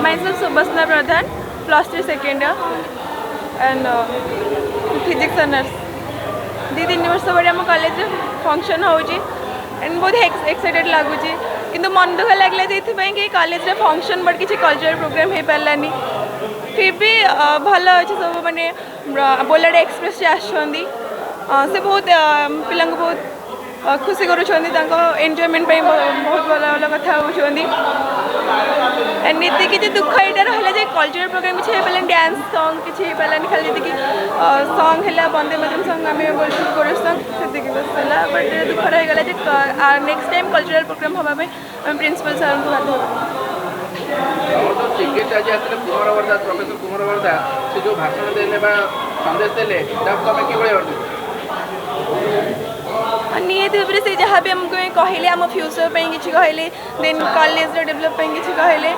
myself Subhasna Pradhan, +3 second year, and physics honors. 2-3 वर्ष बड़े आम कॉलेज फंक्शन होची एंड बहुत एक्साइटेड लगुच किंतु मन दुख लगला कि कॉलेज फंक्शन बट किसी कल्चरल प्रोग्राम हो पारानी फिर भी भल अच्छे सब माने बोलाडे एक्सप्रेस से आसछंदी से बहुत पिला बहुत खुशी करुँच एंजॉयमेंट बहुत भल भल कथा होती एंड नीति किसी दुख यहाँ रहा कल्चरल प्रोग्राम किसी हो पारानी डांस सॉन्ग किसी हो पारानी खाली जी सॉन्ग है वंदे मातरम सॉन्ग आम बोलूँ कोरस सॉन्ग से बस है बट दुख रहीगला नेक्स्ट टाइम कल्चरल प्रोग्राम हाँपाई आम प्रिंसिपल सर को बाध्य प्रोफेसर कुमार वर्धा से जो भाषण देने संदेश देले निहती भाव से जहाँ भी आमको कहले आम फ्यूचर कि कहले देन कॉलेज डेभलप कि कहले